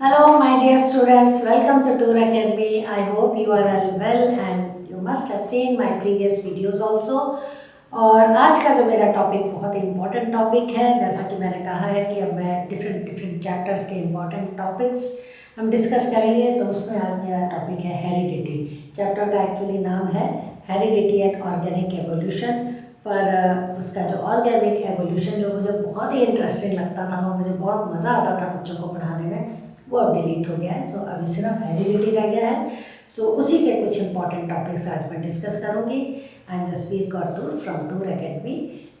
Hello, my dear students. Welcome to Tour Academy. I hope you are all well and you must have seen my previous videos also. और आज का जो मेरा topic बहुत ही important topic है, जैसा कि मैंने कहा है कि अब मैं डिफरेंट डिफरेंट चैप्टर्स के इम्पोर्टेंट टॉपिक्स हम डिस्कस करेंगे। तो उसमें आज मेरा टॉपिक है हेरिडिटी। चैप्टर का एक्चुअली नाम है हेरिडिटी एंड ऑर्गेनिक एवोल्यूशन। पर उसका जो ऑर्गेनिक एवोल्यूशन जो मुझे बहुत ही इंटरेस्टिंग लगता था और मुझे बहुत मज़ा आता था बच्चों को पढ़ाने में, वो अब डिलीट हो गया है। सो अभी सिर्फ हेरिडिटी रह गया है। सो उसी के कुछ इंपॉर्टेंट टॉपिक्स आज मैं डिस्कस करूँगी। I am Jasveer Kaur from tour academy.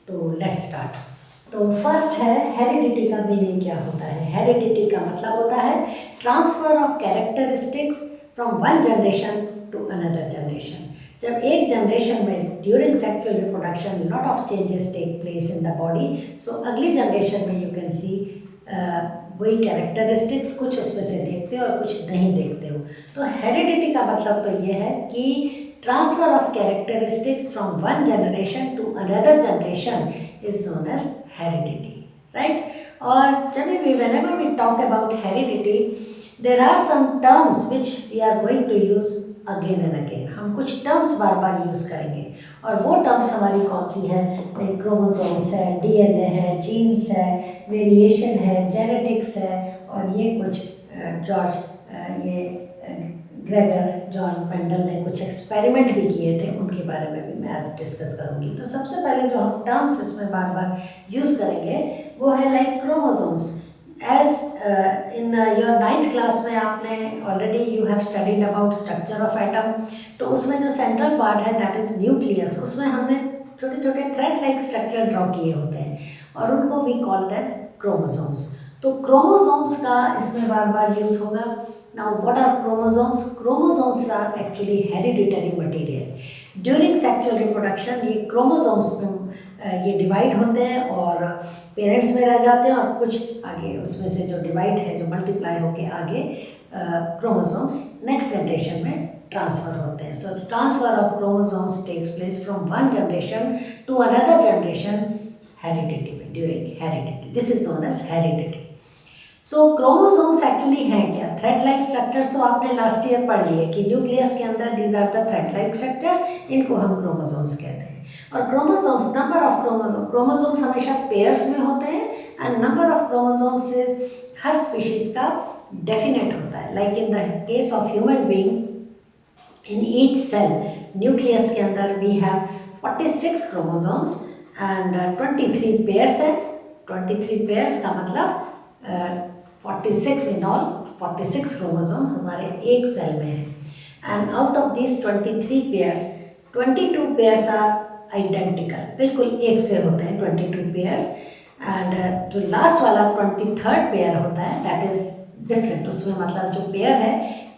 तो लेट्स स्टार्ट। तो फर्स्ट है हेरिडिटी का मीनिंग क्या होता है। हेरिडिटी का मतलब होता है transfer of characteristics from one generation to another generation. जब एक जनरेशन में during sexual reproduction lot of changes take place in the body, so अगली जनरेशन में यू कैन सी वही कैरेक्टरिस्टिक्स कुछ उसमें से देखते हो और कुछ नहीं देखते हो। तो हेरिडिटी का मतलब तो ये है कि transfer of characteristics from one generation to another generation is known as heredity, right. और जब भी whenever we talk about heredity, there are some terms which we are going to use again and again. हम कुछ terms बार बार use करेंगे और वो terms हमारी कौन सी है, क्रोमोसोम्स है, डीएनए है, जीन्स है, वेरिएशन है, जेनेटिक्स है। और ये कुछ ये ग्रेगर जॉन पेंडल ने कुछ एक्सपेरिमेंट भी किए थे, उनके बारे में भी मैं आज डिस्कस करूँगी। तो सबसे पहले जो हम टर्म्स इसमें बार बार यूज़ करेंगे वो है like chromosomes. As in your 9th class में आपने already you have studied about structure of atom. तो उसमें जो सेंट्रल पार्ट है दैट इज़ न्यूक्लियस, उसमें हमने छोटे छोटे थ्रेड लाइक स्ट्रक्चर ड्रॉ किए होते हैं और उनको वी कॉल दैट क्रोमोसोम्स। तो क्रोमोसोम्स का इसमें बार बार यूज़ होगा। Now what are chromosomes? Chromosomes are actually hereditary material. During sexual reproduction ये क्रोमोसोम्स में ये डिवाइड होते हैं और पेरेंट्स में रह जाते हैं और कुछ आगे उसमें से जो डिवाइड है, जो मल्टीप्लाई होके आगे क्रोमोसोम्स नेक्स्ट जनरेशन में ट्रांसफ़र होते हैं। So transfer of chromosomes takes place from one generation to another generation heredity में, during heredity. This is known as heredity. So chromosomes actually हैं क्या? थ्रेड लाइक स्ट्रक्चर्स तो आपने लास्ट ईयर पढ़ लिए कि न्यूक्लियस के अंदर these are the thread like structures, इनको हम क्रोमोसोम्स कहते हैं। और क्रोमोसोम्स, नंबर ऑफ क्रोमोसोम्स हमेशा पेयर्स में होते हैं and number of chromosomes is हर स्पीशीज का डेफिनेट होता है। Like in the case of human being, in each cell nucleus के अंदर we have 46 chromosomes and 23 pairs है। 23 पेयर्स का मतलब 46 इन ऑल, 46 क्रोमोसोम हमारे एक सेल में है। And out of this 23 pairs 22 pairs are identical, बिल्कुल एक से होते हैं 22 पेयर्स। एंड जो लास्ट वाला 23rd पेयर होता है दैट इज़ डिफरेंट। उसमें मतलब जो पेयर है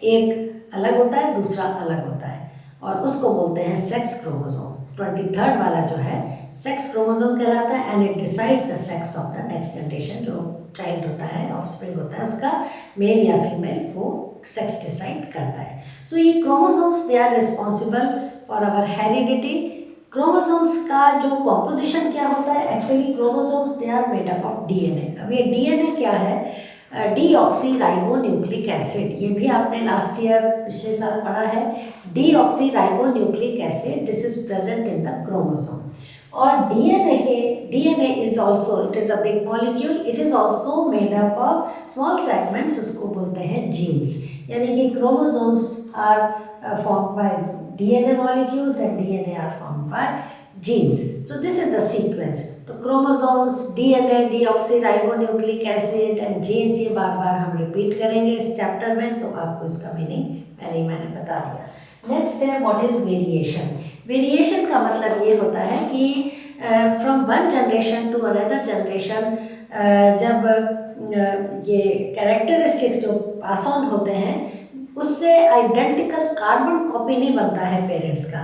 एक अलग होता है, दूसरा अलग होता है और उसको बोलते हैं सेक्स क्रोमोसोम। 23rd वाला जो है सेक्स क्रोमोसोम कहलाता है and it decides the sex of the next generation. जो चाइल्ड होता है, ऑफस्प्रिंग होता है, उसका मेल या फीमेल वो सेक्स डिसाइड करता है। सो ये chromosomes they are responsible for our heredity. Chromosomes का जो कॉम्पोजिशन क्या होता है, actually chromosomes they are made up of DNA. अब ये डीएनए क्या है? Deoxyribonucleic acid. ये भी आपने लास्ट ईयर पिछले साल पढ़ा है। Deoxyribonucleic acid, this is present in the chromosome. और DNA is also, it is a big molecule, it is also made up of small segments, उसको बोलते हैं जीन्स। यानी कि chromosomes are formed by DNA molecules and DNA are formed by genes. So this is the sequence. तो chromosomes, DNA, deoxyribonucleic acid and genes, ये बार बार हम repeat करेंगे इस चैप्टर में, तो आपको इसका मीनिंग पहले ही मैंने बता दिया। नेक्स्ट है व्हाट इज वेरिएशन। वेरिएशन का मतलब ये होता है कि from one generation to another generation जब ये कैरेक्टरिस्टिक्स जो पास ऑन होते हैं उससे आइडेंटिकल कार्बन कॉपी नहीं बनता है पेरेंट्स का।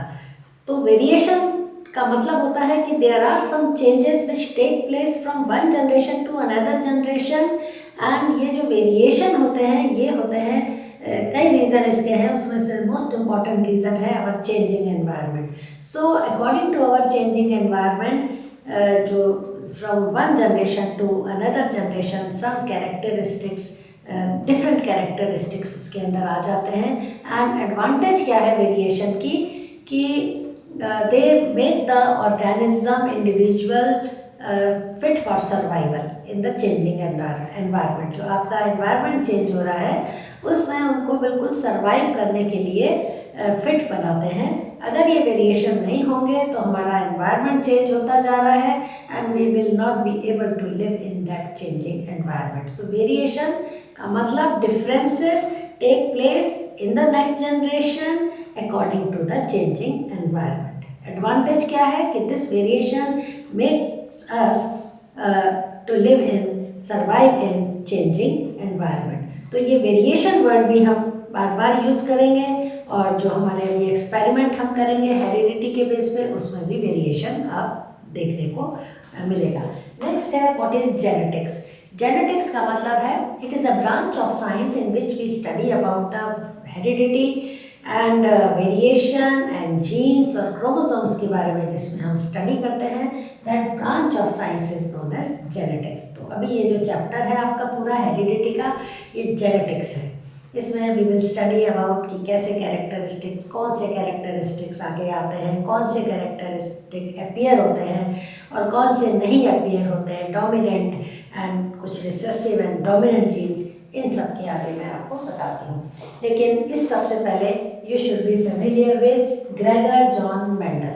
तो वेरिएशन का मतलब होता है कि there are some changes which take place from one generation to another generation. And ये जो वेरिएशन होते हैं ये होते हैं कई रीज़न इसके हैं, उसमें से मोस्ट इम्पॉर्टेंट रीज़न है our changing environment. So according to our changing environment, जो from one generation to another generation some characteristics different characteristics उसके अंदर आ जाते हैं। एंड एडवांटेज क्या है वेरिएशन की कि they make the organism individual fit for survival in the changing environment. जो आपका एनवायरनमेंट चेंज हो रहा है उसमें उनको बिल्कुल सर्वाइव करने के लिए फिट बनाते हैं। अगर ये वेरिएशन नहीं होंगे तो हमारा एनवायरनमेंट चेंज होता जा रहा है and we will not be able to live in that changing environment. So variation का मतलब differences take place in the next generation according to the changing environment. Advantage क्या है कि this variation makes us to live in survive in changing environment. तो ये variation word भी हम बार बार यूज़ करेंगे और जो हमारे अभी एक्सपेरिमेंट हम करेंगे हेरिडिटी के बेस पे उसमें भी वेरिएशन आप देखने को मिलेगा। नेक्स्ट है व्हाट इज जेनेटिक्स। जेनेटिक्स का मतलब है it is a branch of science in which we study about the heredity and variation and genes और क्रोमोसोम्स के बारे में जिसमें हम स्टडी करते हैं। That branch of science is known as genetics. तो अभी ये जो चैप्टर है आपका पूरा हेरिडिटी का ये जेनेटिक्स है। इसमें वी विल स्टडी अबाउट कि कैसे कैरेक्टरिस्टिक्स कौन से कैरेक्टरिस्टिक्स आगे आते हैं, कौन से कैरेक्टरिस्टिक अपीयर होते हैं और कौन से नहीं अपीयर होते हैं, डोमिनेंट एंड कुछ रिसेसिव एंड डोमिनेंट जीन्स, इन सब के आगे मैं आपको बताती हूँ। लेकिन इस सबसे पहले you should be familiar with Gregor John Mendel.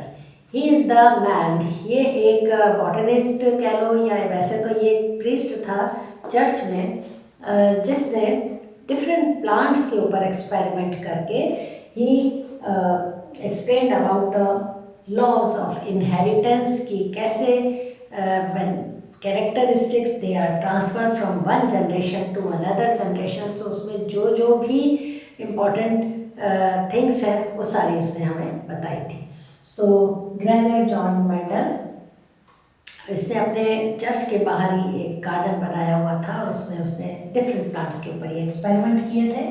He is the man. ये एक बॉटनिस्ट कह लो या वैसे तो ये एक प्रीस्ट था चर्च में जिसने डिफरेंट प्लांट्स के ऊपर एक्सपेरिमेंट करके ही explained about the laws of inheritance कि कैसे when characteristics they are transfer from one generation to another generation. तो उसमें जो जो भी इम्पोर्टेंट थिंग्स हैं वो सारी इसने हमें बताई थी। सो ग्रेगर जॉन मेंडल इसने अपने चर्च के बाहर ही एक गार्डन बनाया हुआ था और उसमें उसने डिफरेंट प्लांट्स के ऊपर ये एक्सपेरिमेंट किए थे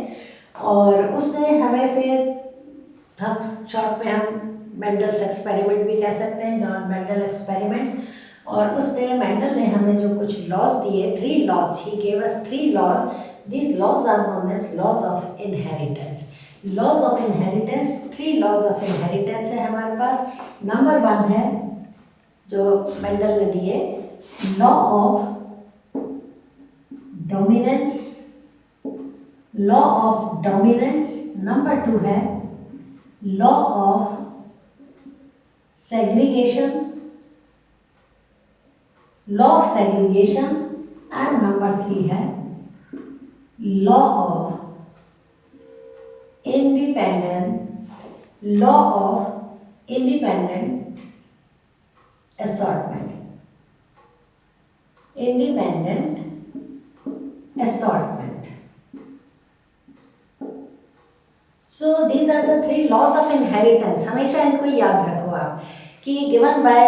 और उसने हमें फिर हम शॉर्ट में हम मेंडल्स एक्सपेरिमेंट भी कह सकते हैं, जॉन मेंडल एक्सपेरिमेंट्स। और उसने मेंडल ने हमें जो कुछ लॉज दिए, 3 laws, he gave us 3 laws. These laws are known as laws of inheritance. Laws of inheritance, 3 laws of inheritance है हमारे पास। नंबर 1 है जो मेंडल ने दिए, law of dominance, law of dominance. Number 2 है law of segregation, law of segregation. And number 3 है law of independent, law of independent assortment, independent assortment. So these are the 3 laws of inheritance. हमेशा इनको याद रखो आप कि given by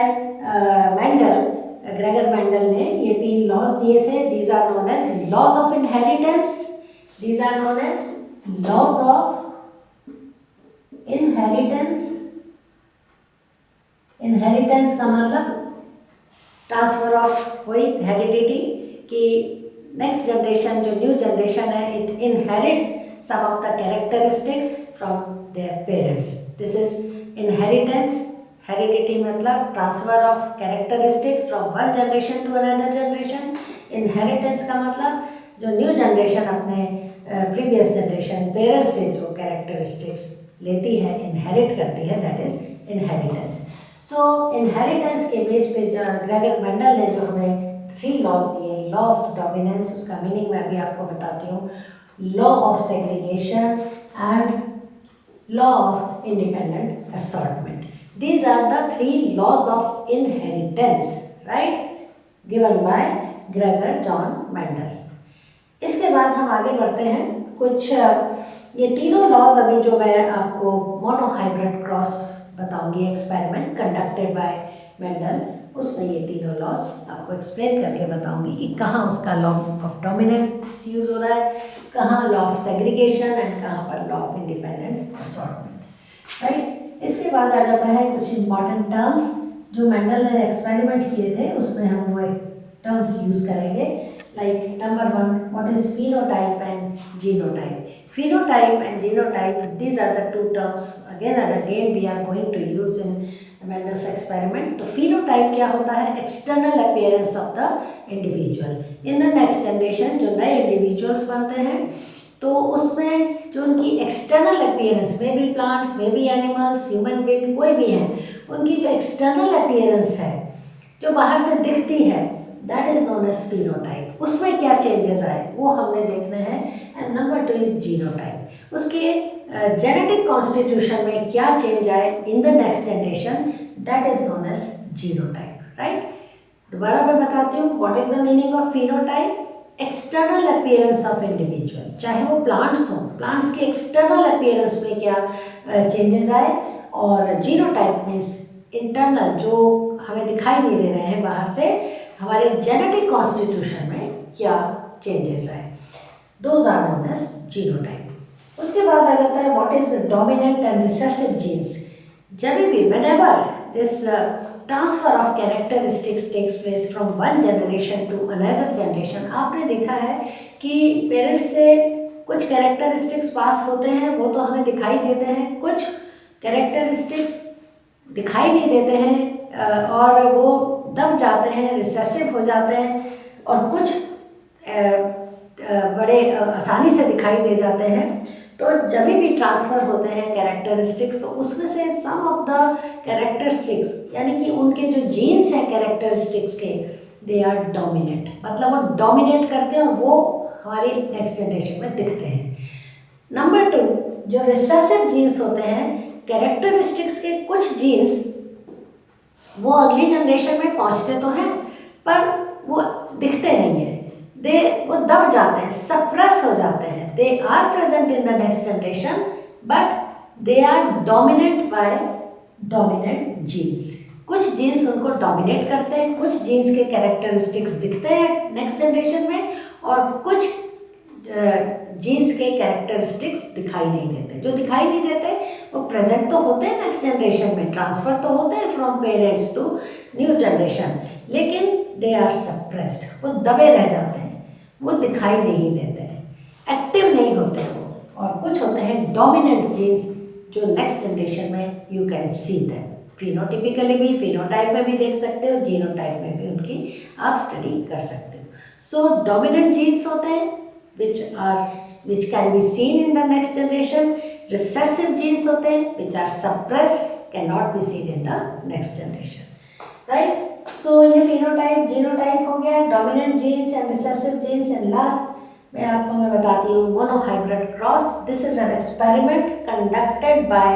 Mendel, Gregor Mendel ने ये 3 लॉज दिए थे। These are known as laws of inheritance. These are known as laws of inheritance. Inheritance का मतलब ट्रांसफर ऑफ वही हेरिडिटी कि नेक्स्ट जनरेशन जो न्यू जनरेशन है it inherits some of the characteristics from their parents. This is inheritance. Heredity मतलब transfer of characteristics from one generation to another generation. Inheritance का मतलब जो न्यू जनरेशन अपने previous generation parents से जो characteristics लेती है, इनहेरिट करती है, that is inheritance. So inheritance के बेस पे जो ग्रेगर मेंडल ने जो हमें 3 लॉज दिए, लॉ ऑफ डोमिनेंस उसका मीनिंग मैं भी आपको बताती हूँ, law of segregation and law of independent assortment. These are the 3 laws of inheritance, right, given by Gregor John Mendel. इसके बाद हम आगे बढ़ते हैं। कुछ ये तीनों लॉज अभी जो मैं आपको मोनोहाइब्रिड क्रॉस बताऊंगी, एक्सपेरिमेंट कंडक्टेड बाय मेंडल, उसमें ये तीनों लॉज आपको एक्सप्लेन करके बताऊंगी कि कहाँ उसका लॉ ऑफ डोमिनेंस यूज़ हो रहा है, कहाँ लॉ ऑफ सेग्रीगेशन एंड कहाँ पर law of independent assortment, right. इसके बाद आ जाता है कुछ इंपॉर्टेंट टर्म्स जो मेंडल ने एक्सपेरिमेंट किए थे, उसमें हम वो टर्म्स यूज़ करेंगे। Like number one, what is phenotype and genotype? Phenotype and genotype, these are the two terms again and again we are going to use in Mendel's experiment. तो phenotype क्या होता है? External appearance of the individual. In the next generation जो नए individuals बनते हैं तो उसमें जो उनकी external appearance, may be plants, may be animals, human being कोई भी है, उनकी जो एक्सटर्नल अपीयरेंस है जो बाहर से दिखती है, that is known as phenotype. उसमें क्या चेंजेस आए वो हमने देखना है। And number two is genotype, उसके जेनेटिक कॉन्स्टिट्यूशन में क्या चेंज आए in the next generation, that is known as genotype. Right, दोबारा मैं बताती हूँ what is the meaning of phenotype. External appearance of individual, चाहे वो प्लांट्स हों, प्लांट्स के एक्सटर्नल अपीयरेंस में क्या चेंजेस आए, और जीनोटाइप मीन्स इंटरनल, जो हमें दिखाई नहीं दे रहे हैं बाहर से, हमारे जेनेटिक कॉन्स्टिट्यूशन में क्या चेंजेस आए, those are known as genotype. उसके बाद आ जाता है what is dominant and recessive genes. जब भी whenever this transfer of characteristics takes place from one generation to another generation, आपने देखा है कि पेरेंट्स से कुछ कैरेक्टरिस्टिक्स पास होते हैं, वो तो हमें दिखाई देते हैं, कुछ कैरेक्टरिस्टिक्स दिखाई नहीं देते हैं और वो दब जाते हैं, रिसेसिव हो जाते हैं, और कुछ बड़े आसानी से दिखाई दे जाते हैं। तो जब भी ट्रांसफ़र होते हैं कैरेक्टरिस्टिक्स, तो उसमें से सम ऑफ द कैरेक्टरिस्टिक्स, यानी कि उनके जो जीन्स हैं कैरेक्टरिस्टिक्स के, दे आर डोमिनेट, मतलब वो डोमिनेट करते हैं और वो हमारी नेक्स्ट जनरेशन में दिखते हैं। नंबर टू, जो रिसेसिव जीन्स होते हैं, कैरेक्टरिस्टिक्स के कुछ जीन्स वो अगली जनरेशन में पहुंचते तो हैं पर वो दिखते नहीं हैं, वो दब जाते हैं, सप्रेस हो जाते हैं। They are present in the next generation but they are dominate by dominant genes. कुछ जीन्स उनको डोमिनेट करते हैं, कुछ जीन्स के कैरेक्टरिस्टिक्स दिखते हैं नेक्स्ट जनरेशन में, और कुछ जीन्स के कैरेक्टरिस्टिक्स दिखाई नहीं देते। जो दिखाई नहीं देते वो प्रेजेंट तो होते हैं नेक्स्ट जनरेशन में, ट्रांसफ़र तो होते हैं from parents to new generation, लेकिन दे आर सप्रेस्ड, वो दबे रह जाते हैं, वो दिखाई नहीं देते हैं, एक्टिव नहीं होते वो। और कुछ होते हैं डोमिनेंट जीन्स जो नेक्स्ट जनरेशन में you can see them. Phenotypically भी, फिनोटाइप में भी देख सकते हो, जीनोटाइप में भी उनकी आप स्टडी कर सकते हो। सो डोमिनेंट जीन्स होते हैं which can be seen in the next generation. Recessive genes होते हैं which are suppressed, cannot be seen in the next generation. Right? So ये phenotype, genotype हो गया, dominant genes and recessive genes, and last मैं बताती हूँ monohybrid cross. This is an experiment conducted by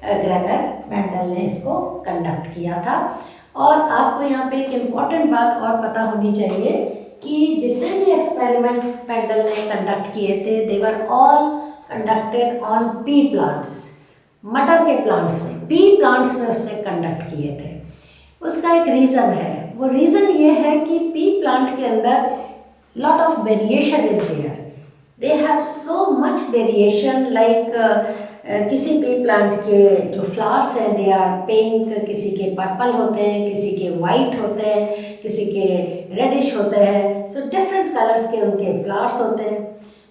Gregor Mendel ने इसको conduct किया था। और आपको यहाँ पे एक इम्पॉर्टेंट बात और पता होनी चाहिए कि जितने भी एक्सपेरिमेंट मेंडल ने कंडक्ट किए थे, they were all conducted on pea plants, मटर के प्लांट्स में, पी प्लांट्स में उसने कंडक्ट किए थे। उसका एक रीज़न है, वो रीज़न ये है कि पी प्लांट के अंदर lot of variation is there, they have so much variation, like किसी पी प्लांट के जो फ्लावर्स हैं दे आर पिंक, किसी के पर्पल होते हैं, किसी के वाइट होते हैं, किसी के रेडिश होते हैं, सो डिफरेंट कलर्स के उनके फ्लावर्स होते हैं।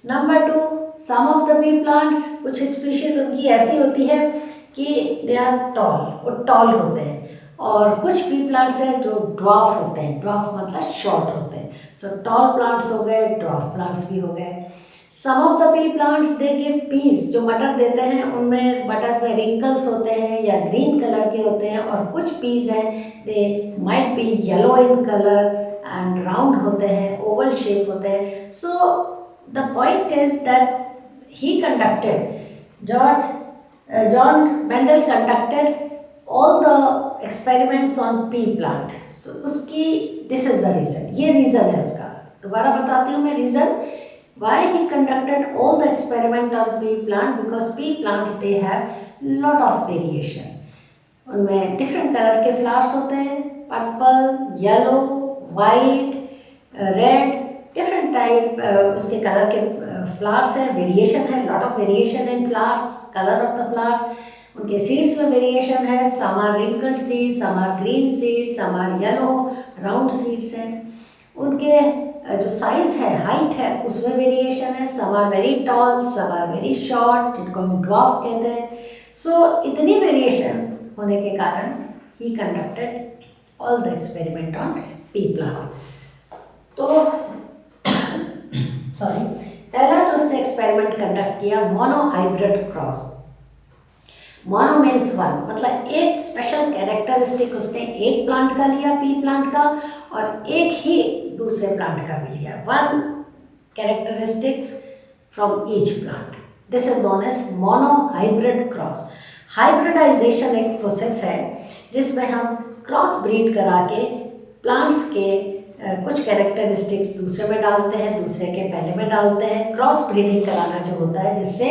Number two, some of the pea plants, कुछ स्पीशीज उनकी ऐसी होती है कि दे आर टॉल, वो टॉल होते हैं, और कुछ पी प्लांट्स हैं जो ड्वार्फ होते हैं, ड्वार्फ मतलब शॉर्ट होते हैं। सो टॉल प्लांट्स हो गए, ड्वार्फ प्लांट्स भी हो गए। Some of the pea plants they give peas, जो मटर देते हैं उनमें मटर्स में रिंकल्स होते हैं या ग्रीन कलर के होते हैं, और कुछ पीस हैं they might be yellow in colour and round होते हैं, ओवल शेप होते हैं। So the point is that he conducted, John Mendel conducted all the experiments on pea plant. So उसकी दिस इज द रीज़न, ये reason है उसका। दोबारा बताती हूँ मैं reason, why he conducted all the experiment on pea plant, because pea plants they have lot of variation, उनमें different color के flowers होते हैं, purple, yellow, white, red, different type उसके color के flowers हैं, variation है, lot of variation in flowers, color of the flowers, उनके seeds में variation है, some are wrinkled seeds, some are green seeds, some are yellow round seeds हैं, उनके जो साइज है, हाइट है, उसमें वेरिएशन है। Some are very tall, some are very short, जिनको हम ड्वार्फ कहते हैं। सो इतनी वेरिएशन होने के कारण ही conducted all the experiment on pea plant. तो सॉरी, पहला जो उसने एक्सपेरिमेंट कंडक्ट किया, monohybrid cross. Mono means one, मतलब एक स्पेशल कैरेक्टरिस्टिक उसने एक प्लांट का लिया, पी प्लांट का, और एक ही दूसरे प्लांट का भी लिया। One characteristics from each plant, this is known as monohybrid cross. Hybridization एक प्रोसेस है जिसमें हम क्रॉस ब्रीड करा के प्लांट्स के कुछ कैरेक्टरिस्टिक्स दूसरे में डालते हैं, दूसरे के पहले में डालते हैं। क्रॉस ब्रीडिंग कराना जो होता है, जिससे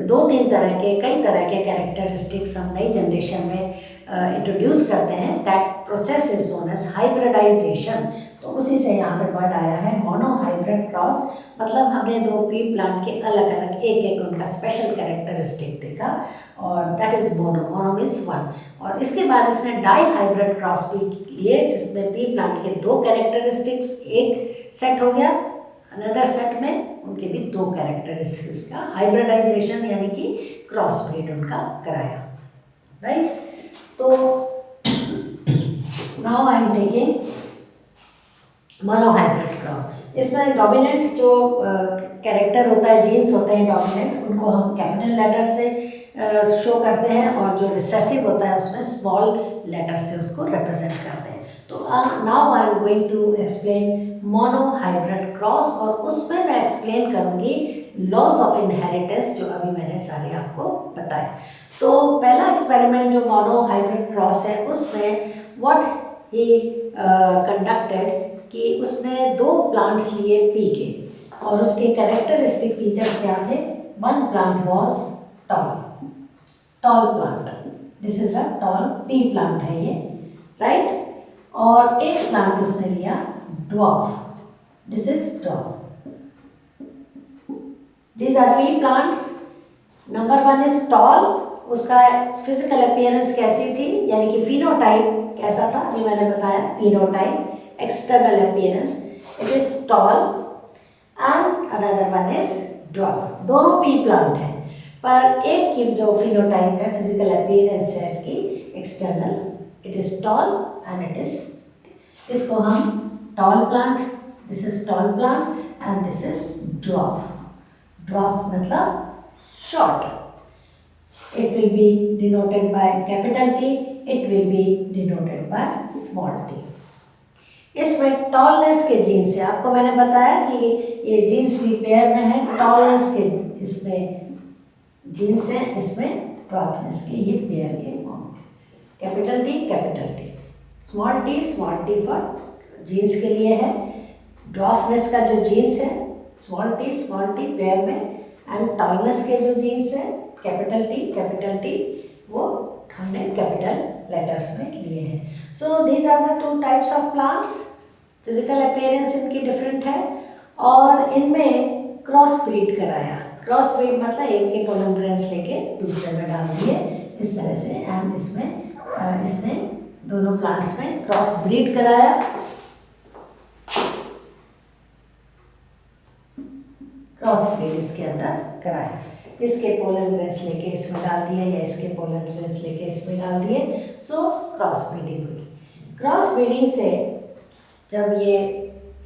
दो तीन तरह के, कई तरह के कैरेक्टरिस्टिक्स हम नई जनरेशन में इंट्रोड्यूस करते हैं, that process is known as hybridization. तो उसी से यहाँ पे वर्ड आया है मोनोहाइब्रिड क्रॉस, मतलब हमने दो पी प्लांट के अलग अलग एक एक उनका स्पेशल कैरेक्टरिस्टिक देखा, और that is mono. Mono means one. और इसके बाद इसने डाई हाइब्रिड क्रॉस भी लिए, जिसमें पी प्लांट के दो कैरेक्टरिस्टिक्स एक सेट हो गया, अनदर सेट में उनके भी दो कैरेक्टरिस्टिक्स का हाइब्रिडाइजेशन यानी कि क्रॉस ब्रीड उनका कराया, राइट। तो now I am taking monohybrid cross. इसमें डोमिनेंट जो कैरेक्टर होता है, जीन्स होते हैं डोमिनेंट, उनको हम कैपिटल लेटर से शो करते हैं, और जो रिसेसिव होता है उसमें स्मॉल लेटर से उसको रिप्रेजेंट करते हैं। तो now I am going to explain monohybrid cross, और उसमें मैं एक्सप्लेन करूँगी लॉज ऑफ इनहेरिटेंस, जो अभी मैंने सारे आपको बताए। तो पहला एक्सपेरिमेंट जो मोनोहाइब्रिड क्रॉस है, उसमें व्हाट ही कंडक्टेड कि उसने दो प्लांट्स लिए पी के, और उसके कैरेक्टरिस्टिक फीचर्स क्या थे। One plant was tall plant, this is a tall P plant है ये, राइट। और एक प्लांट उसने लिया dwarf, this is dwarf. These R P plants. Number one is tall, उसका फिजिकल अपीयरेंस कैसी थी, यानी कि फिनोटाइप कैसा था, अभी मैंने बताया phenotype, external appearance, it is tall, and another one is dwarf. दोनों पी प्लांट है, पर एक की जो फिनोटाइप है, फिजिकल अपीयरेंस है इसकी external, it is tall and it is, इसको हम tall plant, this is tall plant and this is dwarf. Dwarf मतलब short. It will be denoted by capital T, it will be denoted by small t. इसमें tallness के jeans है, आपको मैंने बताया कि ये जीन्स भी पेयर में है, टॉलनेस के इसमें जीन्स है, इसमें ड्वार्फनेस के ये पेयर के फॉर्म है। Capital T, small T for genes के लिए है। ड्वार्फनेस का जो जीन्स है स्मॉल टी पेयर में, एंड टॉलनेस के जो जीन्स है कैपिटल टी वो हमने कैपिटल लेटर्स में लिए हैं। So these are the two types of plants. Physical appearance इनकी डिफरेंट है, और इनमें क्रॉस ब्रीड कराया। क्रॉस ब्रीड मतलब एक के पोलन ग्रेन्स लेके दूसरे में डाल दिए इस तरह से, एंड इसमें इसने दोनों प्लांट्स में क्रॉस ब्रीड कराया। क्रॉस ब्रीड इसके अंदर कराया, इसके पोलन ग्रेन्स लेके इसमें डाल दिया, या इसके पोलन ग्रेन्स लेके इसमें डाल दिए, सो क्रॉस ब्रीडिंग हुई। क्रॉस ब्रीडिंग से जब ये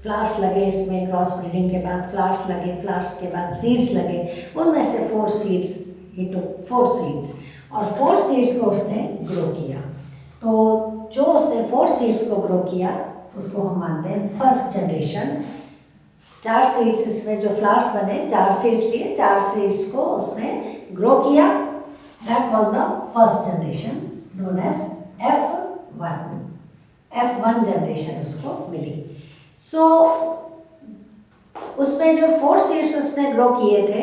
फ्लावर्स लगे, इसमें क्रॉस ब्रीडिंग के बाद फ्लावर्स लगे, फ्लावर्स के बाद सीड्स लगे, उनमें से 4 सीड्स, ही टुक 4 सीड्स, और 4 सीड्स को उसने ग्रो किया। तो जो उसने 4 सीड्स को ग्रो किया उसको हम मानते हैं फर्स्ट जनरेशन। 4 सीड्स इसमें जो फ्लावर्स बने, 4 सीड्स लिए, 4 सीड्स को उसने ग्रो किया, that was the first generation known as F1 generation उसको मिली। सो उसमें जो 4 सीड्स उसने ग्रो किए थे,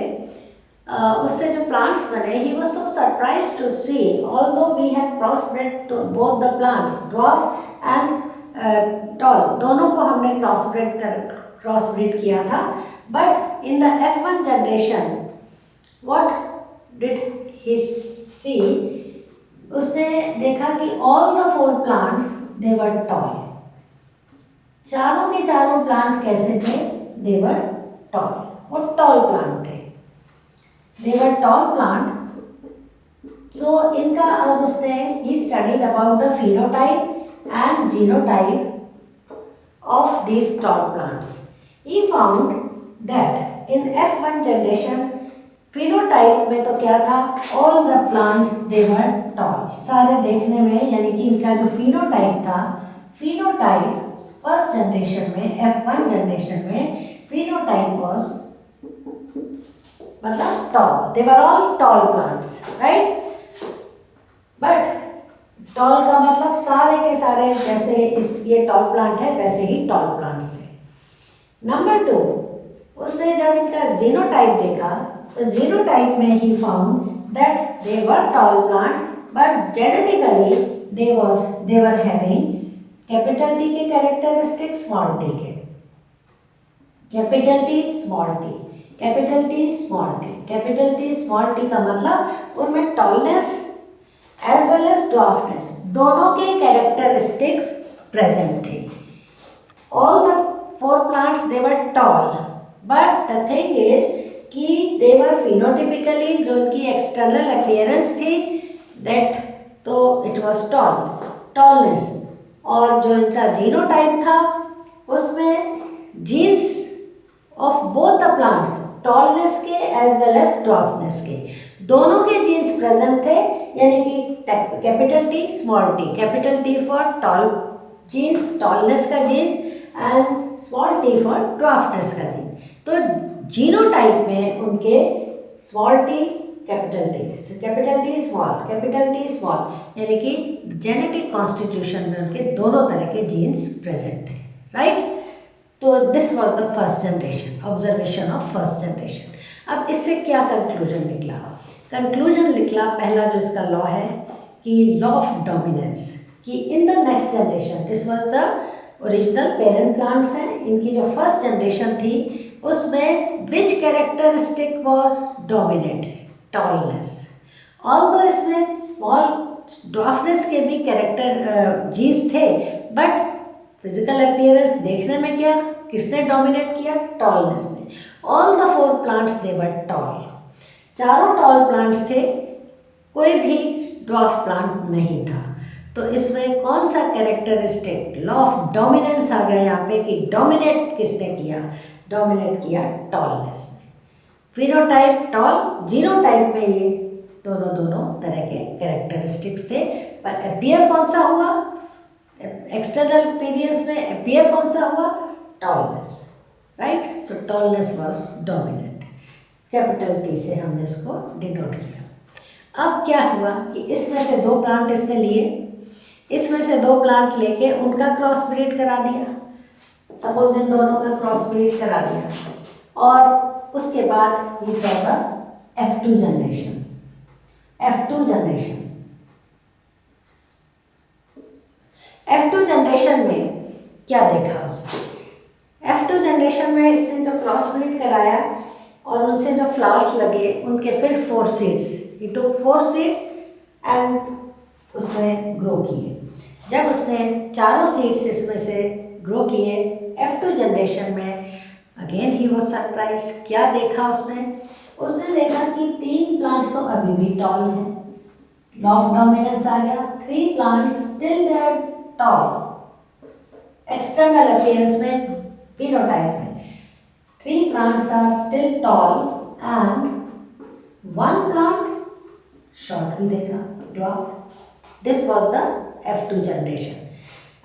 उससे जो प्लांट्स बने, he was so surprised to see, although we have crossbred both the plants, dwarf and tall, दोनों को हमने क्रॉस ब्रीड किया था, but in the F1 generation what did he see, उसने देखा कि all the 4 plants they were tall. चारों के चारों प्लांट कैसे थे? देवर टॉल, वो टॉल प्लांट थे, देवर टॉल प्लांट। सो इनका अब उसने he studied about the phenotype and genotype of these tall plants. He found that in F1 generation phenotype में तो क्या था? All the plants they were tall. सारे देखने में, यानी कि इनका जो phenotype था, phenotype फर्स्ट जनरेशन में, F1 जनरेशन में phenotype was मतलब tall. They were all tall plants, right? But tall का मतलब सारे के सारे, जैसे इस ये टॉल प्लांट है वैसे ही टॉल प्लांट्स थे। नंबर 2, उसने जब इनका जीनोटाइप देखा तो जीनोटाइप में ही found that they were tall plant but genetically they were having capital T के कैरेक्टरिस्टिक्स, स्मॉल टी के, capital T small T, capital T small T, capital T small T का मतलब उनमें tallness as well as dwarfness दोनों के characteristics present थे। All the 4 plants they were tall, but the thing is कि they were phenotypically, जो उनकी external appearance थी दैट, तो इट वाज टॉलनेस, और जो इनका जीनोटाइप था उसमें genes of both the plants, tallness के एज वेल एज ड्वार्फनेस के, दोनों के जीन्स प्रेजेंट थे, यानी कि capital T small T, capital T for tall genes, tallness का gene, and small T for dwarfness का जीन। तो जीनोटाइप में उनके small T capital T, capital T small, capital T small, यानी कि जेनेटिक कॉन्स्टिट्यूशन में उनके दोनों तरह के जीन्स प्रेजेंट थे, राइट? तो this was the first generation, observation of first generation. अब इससे क्या कंक्लूजन निकला? कंक्लूजन निकला, पहला जो इसका लॉ है कि लॉ ऑफ डोमिनेंस, कि in the next generation, this was the original parent plants हैं, इनकी जो फर्स्ट जनरेशन थी उसमें which characteristic was dominant? Tallness. Although इसमें स्मॉल ड्वार्फनेस के भी कैरेक्टर जीन्स थे, बट फिजिकल अपीयरेंस देखने में क्या किसने डोमिनेट किया? टॉलनेस ने। All the 4 plants they were tall, चारों टॉल प्लांट्स थे, कोई भी ड्वार्फ प्लांट नहीं था। तो इसमें कौन सा कैरेक्टरिस्टिक, लॉ ऑफ डोमिनेंस आ गया यहाँ पे कि डोमिनेट किसने किया? डोमिनेट किया टॉलनेस ने। फिनोटाइप टॉल, जीनोटाइप में ये दोनों तरह के कैरेक्टरिस्टिक्स थे, पर अपीयर कौन सा हुआ? एक्सटर्नल अपीयरेंस में अपीयर कौन सा हुआ? Tallness, right? So tallness was dominant, capital T से हमने इसको डिनोट किया। अब क्या हुआ कि इसमें से 2 प्लांट इसने लिए, इसमें से 2 प्लांट लेके उनका क्रॉस ब्रीड करा दिया, सपोज इन दोनों का क्रॉस ब्रीड करा दिया, और उसके बाद he saw the F2 generation. F2 generation, F2 generation में क्या देखा उसने? F2 जनरेशन में इसने जो क्रॉस ब्रीड कराया और उनसे जो फ्लावर्स लगे उनके फिर 4 seeds, he took 4 seeds and उसने ग्रो किए। जब उसने चारों सीड्स इसमें से ग्रो किए F2 जनरेशन में, अगेन ही वाज सरप्राइज्ड। क्या देखा उसने? उसने देखा कि 3 प्लांट्स तो अभी भी टॉल हैं, लॉ ऑफ डोमिनेंस आ गया। 3 plants still they are tall, external appearance में, फिनोटाइप में 3 plants are still tall and 1 plant short भी देखा, dwarf. This was the F2 generation.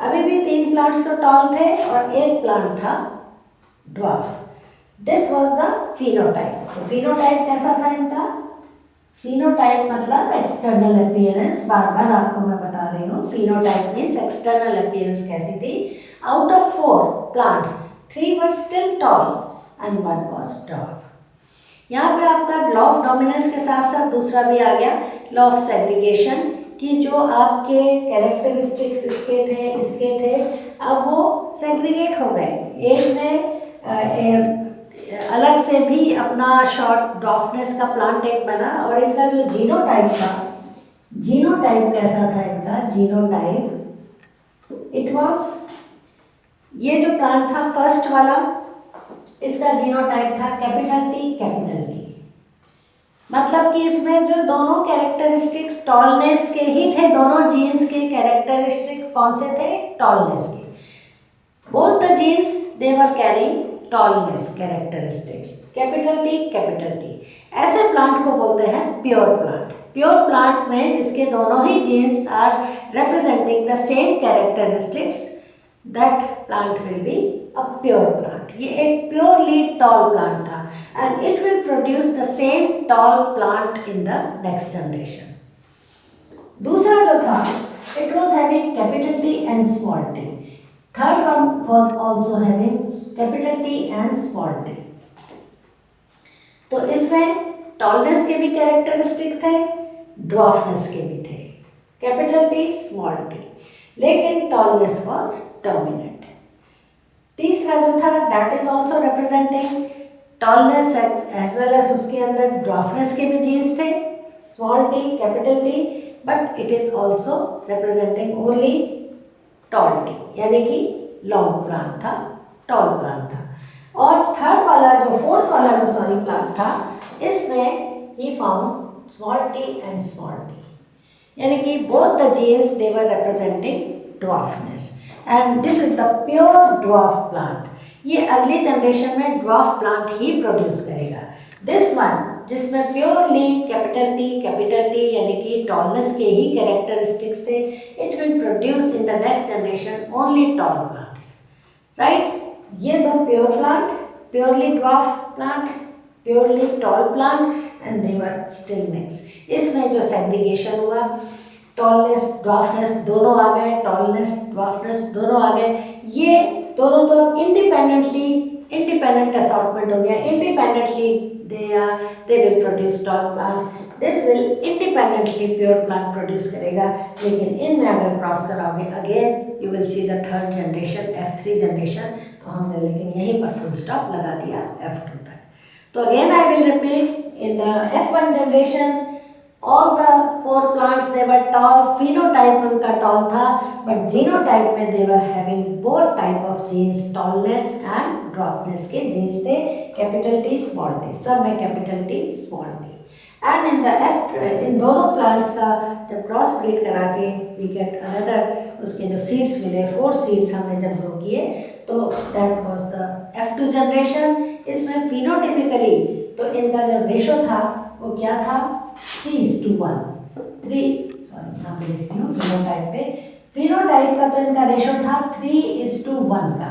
अभी भी 3 plants तो tall थे और 1 plant था dwarf. This was the phenotype. तो phenotype कैसा था इनका? phenotype मतलब external appearance, बार बार आपको मैं बता रही हूँ, phenotype means external appearance कैसी थी? Out of 4 plants, 3 were still tall and 1 was dwarf. यहाँ पे आपका लॉ ऑफ डोमिनेंस के साथ साथ दूसरा भी आ गया, लॉ ऑफ सेग्रीगेशन, कि जो आपके कैरेक्टरिस्टिक्स इसके थे, अब वो सेग्रीगेट हो गए। एक में अलग से भी अपना शॉर्ट ड्वार्फनेस का प्लांट एक बना, और इनका जो जीनोटाइप था, जीनोटाइप कैसा था इनका? जीनोटाइप इट वाज ये जो प्लांट था फर्स्ट वाला, इसका जीनोटाइप था कैपिटल टी कैपिटल टी। मतलब कि इसमें जो दोनों कैरेक्टरिस्टिक्स टॉलनेस के ही थे, दोनों जीन्स के कैरेक्टरिस्टिक्स कौन से थे? टॉलनेस के। Both the genes they were carrying tallness characteristics, capital T capital T. ऐसे प्लांट को बोलते हैं प्योर प्लांट। प्योर प्लांट में जिसके दोनों ही genes are representing the same characteristics, that plant will be a pure plant. ये एक purely tall plant था and it will produce the same tall plant in the next generation. दूसरा जो था, it was having capital T and small t. Third one was also having capital T and small t. तो इसमें tallness के भी characteristic थे, dwarfness के भी थे, कैपिटल टी स्मॉल टी, लेकिन टॉलनेस वॉज डोमिनेंट। तीसरा जो था that is also representing tallness as well as उसके अंदर ड्वार्फनेस के भी जीन्स थे, small T capital T, but it is also representing only tall T, यानी कि लॉन्ग प्लांट था, टॉल प्लांट था। और थर्ड वाला जो फोर्थ वाला जो सॉरी प्लांट था, इसमें he found small T and small T, यानी कि both the genes they were representing dwarfness and this is the pure dwarf plant. ये अगली जनरेशन में dwarf plant ही प्रोड्यूस करेगा। दिस वन जिसमें प्योरली कैपिटल टी यानी कि टॉलनेस के ही कैरेक्टरिस्टिक्स थे, it will produce in the next generation only tall plants, right. ये दो pure plant, purely dwarf plant, purely tall plant and they were still mix. इसमें जो segregation हुआ, टॉलनेस ड्वार्फनेस दोनों आ गए, टॉलनेस ड्वार्फनेस दोनों आ गए, ये दोनों तो इंडिपेंडेंट असॉर्टमेंट हो गया, independently they will produce tall plant, this will independently pure plant produce करेगा। लेकिन इनमें अगर क्रॉस कराओगे again you will see the third generation F3 generation, तो हमने लेकिन यहीं पर फुल स्टॉप लगा दिया F2 तक। तो again I will repeat, in the F1 generation all the four plants they were tall, phenotype उनका tall था, but genotype में they were having both type of genes, tallness and dwarfness के genes थे, capital T small t, सब में capital T small t। and in the इन दोनों plants का जब cross breed करा के we get another, उसके जो seeds मिले 4 seeds हमने जब grow किए, तो that was the F2 generation। इसमें phenotypically तो इनका जो रेशो था वो क्या था, 3:1। यहाँ पे लिखती हूँ फिनोटाइप पे, फिनोटाइप का तो इनका रेशो था 3:1 का,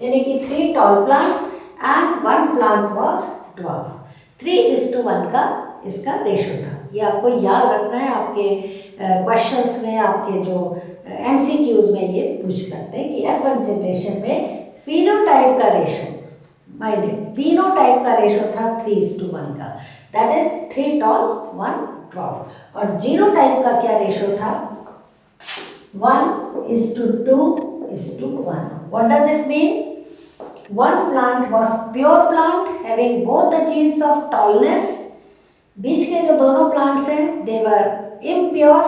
यानी कि 3 tall plants and 1 plant was dwarf. 3:1 का इसका रेशो था। ये आपको याद रखना है, आपके क्वेश्चंस में, आपके जो MCQs में ये पूछ सकते हैं कि F1 जनरेशन में फिनोटाइप का रेशो, माइंडेड, फिनोटाइप का रेशो था 3:1 का, दैट इज 3 टॉल 1 ड्वार्फ। और जीनोटाइप का क्या रेशो था, 1:2:1। What does it mean? One plant was pure plant having both the genes of tallness। बीच के जो दोनों plants हैं they were impure।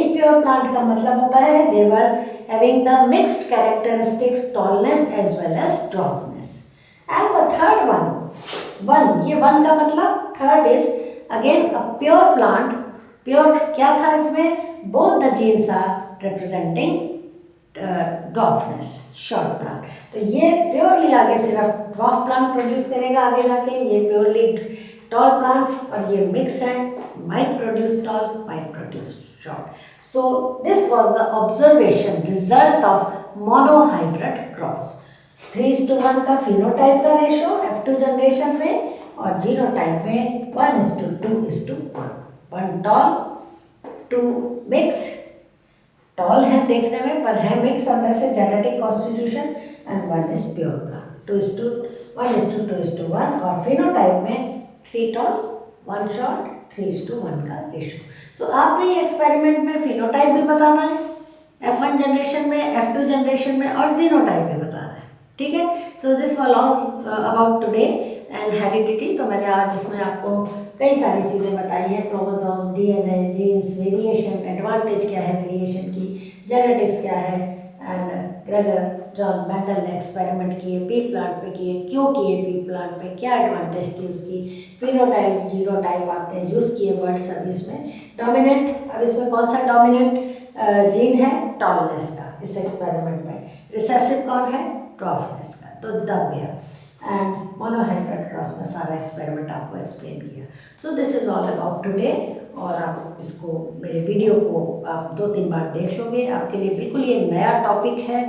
impure plant का मतलब होता है they were having the mixed characteristics tallness as well as dwarfness। and the third one, ये one का मतलब third is again a pure plant। pure क्या था इसमें, both the genes are representing dwarfness, short plant। तो ये purely आगे सिर्फ ड्वार्फ प्लांट प्रोड्यूस करेगा आगे जाके, ये प्योरली टॉल प्लांट, और ये मिक्स है, might produce tall, might produce short. So this was the observation result of monohybrid cross. 3:1 का फिनोटाइप का रेशो F2 जनरेशन में, और जीनोटाइप में 1:2:1। 1 टॉल, 2 मिक्स, टॉल है देखने में पर है मिक्स अंदर से genetic constitution, and 1 is pure plant. 1:2:1, और फिनोटाइप में 3 टॉल 1 शॉर्ट, 3:1 का रेशो। सो आपने ये एक्सपेरिमेंट में फिनोटाइप भी बताना है F1 जनरेशन में, F2 जनरेशन में, और जीनोटाइप भी बताना है, ठीक है। सो this was all about today and heredity. तो मैंने आज इसमें आपको कई सारी चीज़ें बताई हैं, chromosome, DNA, genes, variation, advantage क्या है वेरिएशन की, जेनेटिक्स क्या है, एंड ग्रेगर जॉन मेंडल ने एक्सपेरिमेंट किए पी प्लांट पे किए, क्यों किए पी प्लांट पे, क्या एडवांटेज थी उसकी, फिनोटाइप जीनोटाइप आपने यूज़ किए वर्ड्स अभी इसमें। डोमिनेंट, अब इसमें कौन सा डोमिनेंट जीन है, टॉलनेस का इस एक्सपेरिमेंट में। रिसेसिव कौन है, ड्वार्फनेस का, तो दब गया। एंड मोनोहाइब्रिड क्रॉस में सारा एक्सपेरिमेंट आपको एक्सप्लेन किया। So this is all about today. और आप इसको, मेरे वीडियो को आप 2-3 बार देख लोगे, आपके लिए बिल्कुल ये नया टॉपिक है।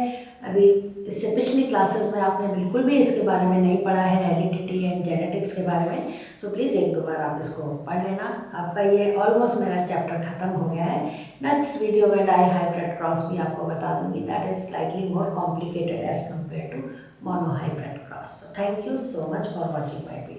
अभी इससे पिछली क्लासेस में आपने बिल्कुल भी इसके बारे में नहीं पढ़ा है, हेरिडिटी एंड जेनेटिक्स के बारे में। सो प्लीज़ 1-2 बार आप इसको पढ़ लेना। आपका ये ऑलमोस्ट मेरा चैप्टर ख़त्म हो गया है। नेक्स्ट वीडियो में डाई हाइब्रिड क्रॉस भी आपको बता दूंगी, that is slightly more complicated as compare to monohybrid cross. So thank you so much for watching my video.